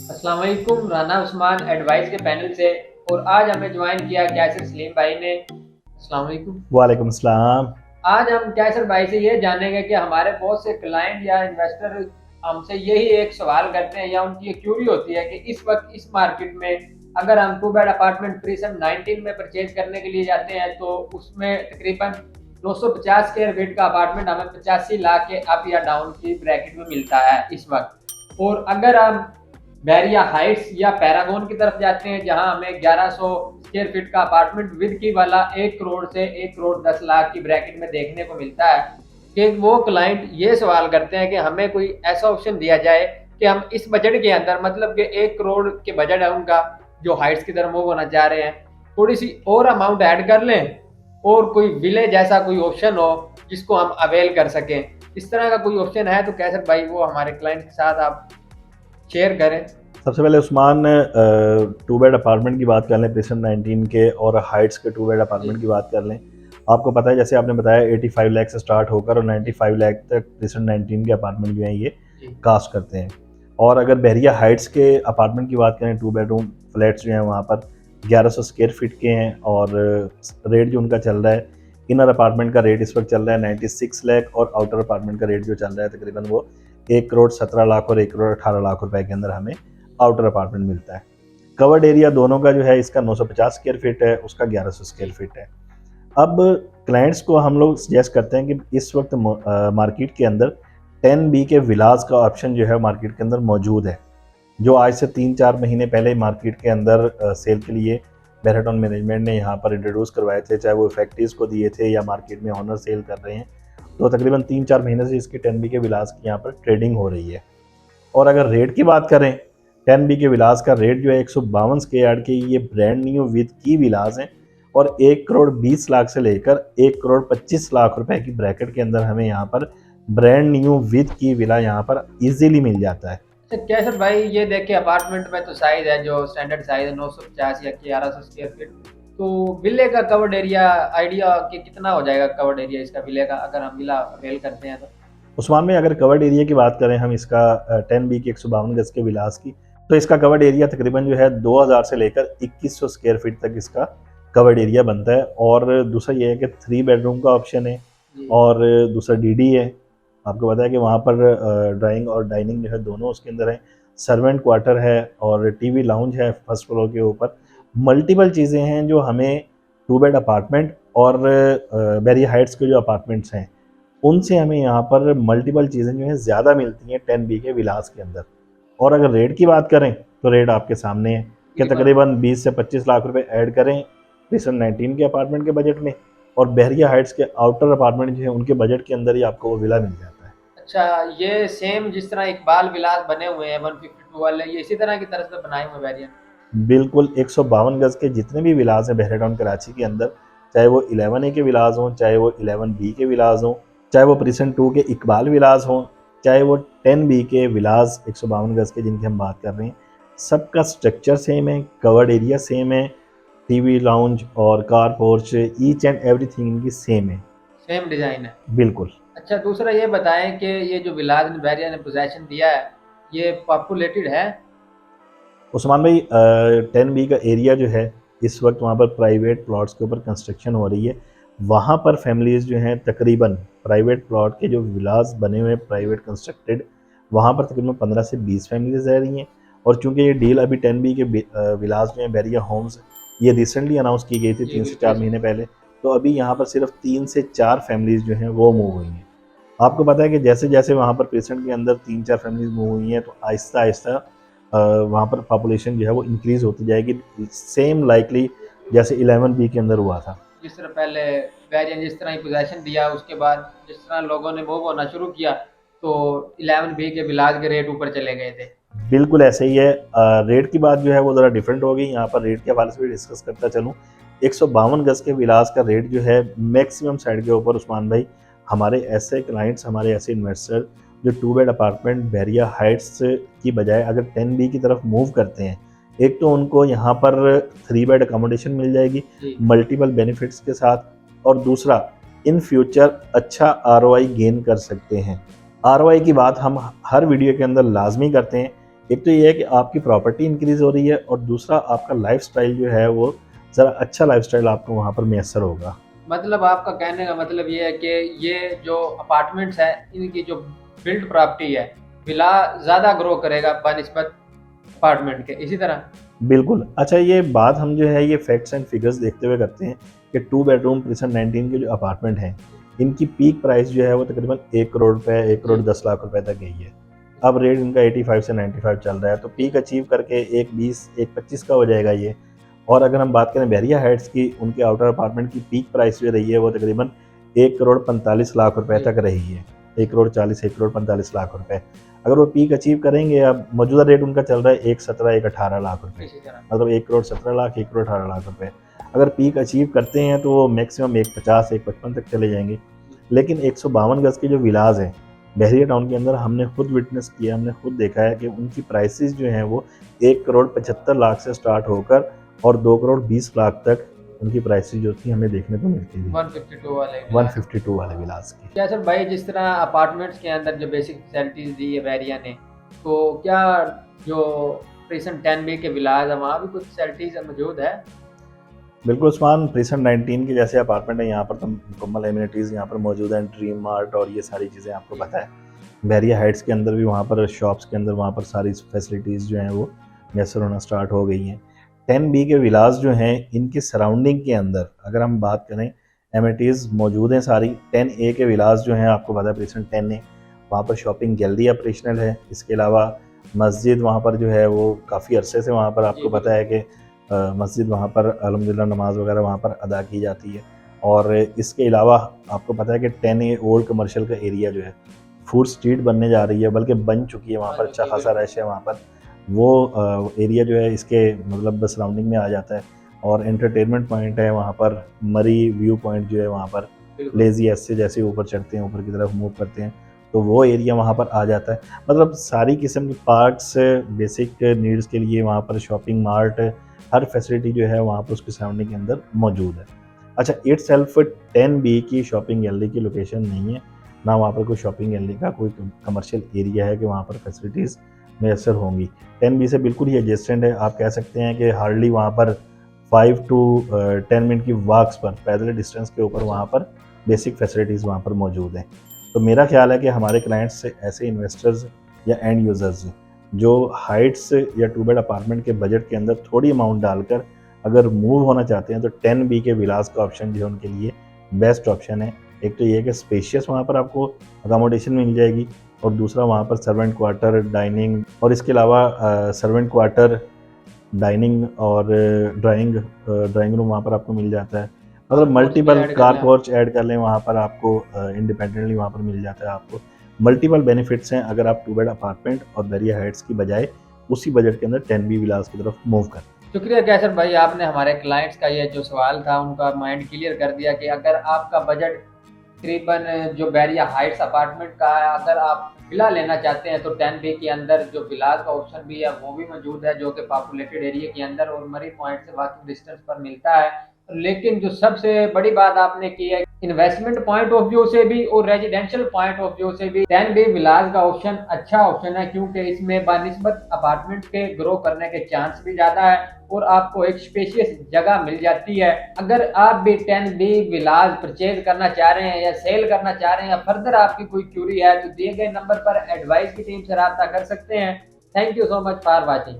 अस्सलाम वालेकुम। राना उस्मान एडवाइस के पैनल से और आज हमें ज्वाइन किया कैसर सलीम भाई ने। अस्सलाम वालेकुम। वालेकुम सलाम। आज हम कैसर भाई से ये जानेंगे कि हमारे बहुत से क्लाइंट या इन्वेस्टर हमसे यही एक सवाल करते हैं या उनकी एक क्यूरी होती है कि इस वक्त इस मार्केट में अगर हम टू बेड अपार्टमेंट प्रीसम 19 में परचेज करने के लिए जाते हैं तो उसमें तकरीबन 250 स्क्वायर फीट का अपार्टमेंट हमें 85 लाख के अप या डाउन की ब्रैकेट में मिलता है इस वक्त। और अगर हम बैरिया हाइट्स या पैरागॉन की तरफ जाते हैं जहां हमें 1100 स्क्वायर फीट का अपार्टमेंट विद की वाला 1 करोड़ से 1 करोड़ 10 लाख की ब्रैकेट में देखने को मिलता है कि वो क्लाइंट ये सवाल करते हैं कि हमें कोई ऐसा ऑप्शन दिया जाए कि हम इस बजट के अंदर मतलब कि 1 करोड़ के बजट है उनका जो हाइट्स की तरफ मूव होना चाह रहे हैं, थोड़ी सी और अमाउंट ऐड कर लें और कोई विलेज जैसा कोई ऑप्शन हो जिसको हम अवेल कर सकें। इस तरह का कोई ऑप्शन है तो कैसे भाई वो हमारे क्लाइंट के साथ आप शेयर करें। सबसे पहले उस्मान, टू बेड अपार्टमेंट की बात कर लें प्रिसन 19 के, और हाइट्स के टू बेड जी अपार्टमेंट की बात कर लें। आपको पता है जैसे आपने बताया 85 लाख से स्टार्ट होकर और 95 लाख तक प्रिसन 19 के अपार्टमेंट जो हैं ये जी कास्ट करते हैं। और अगर बहरिया हाइट्स के अपार्टमेंट की बात करें, टू बेडरूम फ्लैट्स जो हैं वहाँ पर 1100 स्क्वायर फीट के हैं, और रेट जो उनका चल रहा है, इनर अपार्टमेंट का रेट इस वक्त चल रहा है 96 लाख, और आउटर अपार्टमेंट का रेट जो चल रहा है तकरीबन वो 1 करोड़ 17 लाख और 1 करोड़ 18 लाख रुपए के अंदर हमें आउटर अपार्टमेंट मिलता है। कवर्ड एरिया दोनों का जो है, इसका 950 स्क्वायर फीट है, उसका 1100 स्क्वायर फीट है। अब क्लाइंट्स को हम लोग सजेस्ट करते हैं कि इस वक्त मार्केट के अंदर 10 बी के विलास का ऑप्शन जो है मार्केट के अंदर मौजूद है, जो आज से 3-4 महीने पहले मार्केट के अंदर सेल के लिए बैराटॉन मैनेजमेंट ने यहाँ पर इंट्रोड्यूस करवाए थे, चाहे वो फैक्ट्रीज को दिए थे या मार्केट में ऑनर सेल कर रहे हैं। तो तकरीबन 3-4 महीने से इसकी 10 बी के विलास की यहाँ पर ट्रेडिंग हो रही है। और अगर रेट की बात करें, 10 बी के विलास का रेट जो है 152 के यार्ड के ये ब्रांड न्यू विद की विलास हैं, और 1 करोड़ 20 लाख से लेकर 1 करोड़ 25 लाख रुपए की ब्रैकेट के अंदर हमें यहाँ पर ब्रांड न्यू विद की विला यहाँ पर इजीली मिल जाता है। अच्छा कैसर भाई, ये देखिए अपार्टमेंट में तो साइज है जो स्टैंडर्ड साइज है 950 या 1100 स्क्वायर फीट। तो विले का कवर्ड एरिया आइडिया कि कितना हो जाएगा कवर्ड एरिया इसका विले का अगर हम विला अवेल करते हैं तो। उस्मान में अगर कवर्ड एरिया की बात करें हम इसका, 10 बी की 152 गज के विलास की, तो इसका कवर्ड एरिया तकरीबन जो है 2000 से लेकर 2100 स्क्वायर फीट तक इसका कवर्ड एरिया बनता है। और दूसरा ये है कि 3 बेडरूम का ऑप्शन है, जी और दूसरा डीडी है। आपको पता है कि वहाँ पर ड्राइंग और डाइनिंग जो है दोनों उसके अंदर है, सर्वेंट क्वार्टर है और टीवी लाउंज है फर्स्ट फ्लोर के ऊपर। मल्टीपल चीज़ें हैं जो हमें टू बेड अपार्टमेंट और बैरिया हाइट्स के जो अपार्टमेंट्स हैं उनसे हमें यहाँ पर मल्टीपल चीज़ें जो हैं ज़्यादा मिलती हैं 10 बी के विलास के अंदर। और अगर रेट की बात करें तो रेट आपके सामने है कि बिल्कुल। तकरीबन 20 से 25 लाख रुपए ऐड करें प्रिसन 19 के अपार्टमेंट के बजट में, और बहरिया हाइट्स के आउटर अपार्टमेंट जो है उनके बजट के अंदर ही आपको वो विला मिल जाता है। अच्छा, ये सेम जिस तरह इकबाल विलास बने हुए हैं 152 वाले ये इसी तरह की तरह से बनाए हुए वेरिएंट। बिल्कुल 152 गज के जितने भी विलास हैं बहरा टाउन कराची के अंदर, चाहे वो 11 ए के विलास हों, चाहे वो 11 बी के विलास हों, चाहे वो प्रिसन 2 के इकबाल विलास हों, चाहे वो 10 बी के विलास 152 गज के जिनकी हम बात कर रहे हैं, सबका स्ट्रक्चर सेम है, कवर्ड एरिया सेम है, टीवी लाउंज और car porch each and everything इनकी सेम है। सेम डिजाइन है। बिल्कुल। अच्छा दूसरा ये बताएं कि ये जो विलास वेरिएंट ने पोजेशन दिया है ये पॉपुलेटेड है। उस्मान भाई, 10 बी का एरिया जो है इस वक्त वहाँ पर प्राइवेट प्लॉट्स के ऊपर कंस्ट्रक्शन हो रही है। वहाँ पर फैमिलीज़ जो हैं तकरीबन प्राइवेट प्लॉट के जो विलास बने हुए प्राइवेट कंस्ट्रक्टेड, वहाँ पर तकरीबन 15 से 20 फैमिलीज़ रह रही हैं। और चूँकि ये डील अभी 10 बी के विलास जो हैं बैरिया होम्स, ये रिसेंटली अनाउंस की गई थी जी 3 से बिल्कुल 4 जी। महीने पहले। तो अभी यहाँ पर सिर्फ 3 से 4 फैमिलीज़ जो हैं वो मूव हुई हैं। आपको पता है कि जैसे जैसे वहाँ पर पेशेंट के अंदर 3-4 फैमिलीज मूव हुई हैं तो आहिस्ता आहिस्ता वहाँ पर पॉपुलेशन जो है वो इंक्रीज़ होती जाएगी, सेम लाइकली जैसे 11 बी के अंदर हुआ था। जिस तरह पहले वेरिएंट जिस तरह ही पोजेशन दिया उसके बाद जिस तरह लोगों ने मूव होना शुरू किया तो 11 बी के विलास के रेट ऊपर चले गए थे। बिल्कुल ऐसे ही है। रेट की बात जो है वो ज़रा डिफरेंट हो गई। यहाँ पर रेट के हवाले से भी डिस्कस करता चलूँ। 152 गज के विलास का रेट जो है मैक्सिमम साइड के ऊपर उस्मान भाई, हमारे ऐसे क्लाइंट्स, हमारे ऐसे इन्वेस्टर जो two bed apartment Bairiya heights की बजाय अगर 10 बी की तरफ मूव करते हैं, एक तो उनको यहाँ पर 3 बेड अकोमोडेशन मिल जाएगी जी मल्टीपल बेनिफिट्स के साथ, और दूसरा इन फ्यूचर अच्छा आरओआई गेन कर सकते हैं। आरओआई की बात हम हर वीडियो के अंदर लाजमी करते हैं एक तो ये है कि आपकी प्रॉपर्टी इंक्रीज हो रही है और दूसरा आपका लाइफस्टाइल जो है वो ज़रा अच्छा लाइफस्टाइल आपको वहाँ पर मैसर होगा। मतलब आपका कहने का मतलब ये है कि ये जो अपार्टमेंट्स है इनकी जो बिल्ट प्रॉपर्टी है विला ज़्यादा ग्रो करेगा बनिस्बत अपार्टमेंट के, इसी तरह। बिल्कुल। अच्छा, ये बात हम जो है ये फैक्ट्स एंड फिगर्स देखते हुए करते हैं कि 2 बेडरूम प्रिसन 19 के जो अपार्टमेंट हैं, इनकी पीक प्राइस जो है वो तकरीबन 1 करोड़ रुपए, 1 करोड़ जी 10 लाख रुपए तक गई है। अब रेट इनका 85 से 95 चल रहा है, तो पीक अचीव करके 1.20, 1.25 का हो जाएगा ये। और अगर हम बात करें बैरिया हाइट्स की, उनके आउटर अपार्टमेंट की पीक प्राइस जो रही है वो तकरीबन 1 करोड़ 45 लाख रुपए जी तक रही है। 1 करोड़ 40, 1 करोड़ 45 लाख रुपए। अगर वो पीक अचीव करेंगे, अब मौजूदा रेट उनका चल रहा है 1.17, 1.18 लाख रुपए, इसी तरह। मतलब 1 करोड़ 17 लाख, 1 करोड़ 18 लाख रुपए। अगर पीक अचीव करते हैं तो वो मैक्सिमम 1.50, 1.55 तक चले जाएंगे। लेकिन 152 गज के जो विलाज हैं बहरिया टाउन के अंदर, हमने खुद विटनेस किया, हमने खुद देखा है कि उनकी प्राइसेस जो हैं वो 1 करोड़ 75 लाख से स्टार्ट होकर और 2 करोड़ 20 लाख तक उनकी प्राइसेस जो थी हमें देखने को मिलती थी 152 वाले विला। 152 वाले विलास की। क्या सर भाई, जिस तरह अपार्टमेंट्स के अंदर जो बेसिक फैसिलिटीज दी है बैरिया ने, तो क्या जो प्रिसन 10B के विलाज है वहाँ भी कुछ फैसिलिटीज मौजूद है? बिल्कुल उस्मान, प्रीसन 19 के जैसे अपार्टमेंट है यहाँ पर, तो मुकम्मल एमिनिटीज़ यहाँ पर मौजूद हैं, ड्रीम मार्ट और ये सारी चीज़ें आपको पता है। बैरिया हाइट्स के अंदर भी वहाँ पर शॉप्स के अंदर वहाँ पर सारी फैसिलिटीज़ जो हैं वो मैसर होना स्टार्ट हो गई हैं। 10B के विलास जो हैं इनकी सराउंडिंग के अंदर अगर हम बात करें, एमिनिटीज़ मौजूद हैं सारी। 10A के विलास जो हैं आपको पता है प्रीसन 10A, वहाँ पर शॉपिंग गैलरी ऑपरेशनल है। इसके अलावा मस्जिद वहाँ पर जो है वो काफ़ी अरसे से वहाँ पर जी आपको पता बिल्कुल। है कि मस्जिद वहाँ पर अल्हम्दुलिल्लाह नमाज़ वगैरह वहाँ पर अदा की जाती है। और इसके अलावा आपको पता है कि 10A ओल्ड कमर्शियल का एरिया जो है फूड स्ट्रीट बनने जा रही है, बल्कि बन चुकी है, वहाँ हाँ पर जी अच्छा जी खासा बिल्कुल रश है वहाँ पर। वो एरिया जो है इसके मतलब सराउंडिंग में आ जाता है और एंटरटेनमेंट पॉइंट है वहाँ पर। मरी व्यू पॉइंट जो है वहाँ पर, बिल्कुल। लेज़ी एस से जैसे ऊपर चढ़ते हैं, ऊपर की तरफ मूव करते हैं, तो वो एरिया वहाँ पर आ जाता है। मतलब सारी किस्म के पार्क्स, बेसिक नीड्स के लिए वहाँ पर शॉपिंग मार्ट, हर फैसिलिटी जो है वहाँ पर उसके सराउंडिंग के अंदर मौजूद है। अच्छा, इटसेल्फ 10B की शॉपिंग गैलरी की लोकेशन नहीं है, ना वहाँ पर कोई शॉपिंग गैलरी का कोई कमर्शियल एरिया है कि वहाँ पर फैसिलिटीज़ मैसर होंगी। 10B से बिल्कुल ही एडजेसेंट है। आप कह सकते हैं कि हार्डली वहाँ पर 5 टू 10 मिनट की वॉक्स पर, पैदल डिस्टेंस के ऊपर अच्छा। वहाँ पर बेसिक फैसिलिटीज़ वहाँ पर मौजूद हैं। तो मेरा ख्याल है कि हमारे क्लाइंट्स से ऐसे इन्वेस्टर्स या एंड यूज़र्स जो हाइट्स या 2 बेड अपार्टमेंट के बजट के अंदर थोड़ी अमाउंट डालकर अगर मूव होना चाहते हैं, तो 10B के विलास का ऑप्शन जो है उनके लिए बेस्ट ऑप्शन है। एक तो ये है कि स्पेशियस वहाँ पर आपको अकोमोडेशन मिल जाएगी और दूसरा वहाँ पर सर्वेंट क्वार्टर, डाइनिंग और इसके अलावा सर्वेंट क्वार्टर, डाइनिंग और ड्राइंग रूम वहाँ पर आपको मिल जाता है। मतलब कोर्स भी मल्टीपल ऐड कर कार लें आप। पोर्च ऐड कर लें वहाँ पर आपको, इंडिपेंडेंटली वहाँ पर मिल जाता है आपको। मल्टीपल बेनिफिट्स हैं अगर आप 2 बेड अपार्टमेंट और बैरिया हाइट्स की बजाय उसी बजट के अंदर 10B विलास की तरफ मूव करें। शुक्रिया कैसर भाई, आपने हमारे क्लाइंट्स का ये जो सवाल था उनका माइंड क्लियर कर दिया कि अगर आपका बजट तकरीबन जो बैरिया हाइट्स अपार्टमेंट का है, अगर आप विला लेना चाहते हैं तो 10B के अंदर जो विलास का ऑप्शन भी है वो भी मौजूद है, जो कि पॉपुलेटेड एरिया के अंदर और मरी पॉइंट से वॉकिंग डिस्टेंस पर मिलता है। लेकिन जो सबसे बड़ी बात आपने की है, इन्वेस्टमेंट पॉइंट ऑफ व्यू से भी और रेजिडेंशियल पॉइंट ऑफ व्यू से भी 10B विलास का ऑप्शन अच्छा ऑप्शन है, क्योंकि इसमें बानिस्बत अपार्टमेंट के ग्रो करने के चांस भी ज़्यादा है और आपको एक स्पेशियस जगह मिल जाती है। अगर आप भी 10B विलाज परचेज करना चाह रहे हैं या सेल करना चाह रहे हैं या फर्दर आपकी कोई क्यूरी है तो दिए गए नंबर पर एडवाइस की टीम से रब्ता कर सकते हैं। Thank you so much for watching.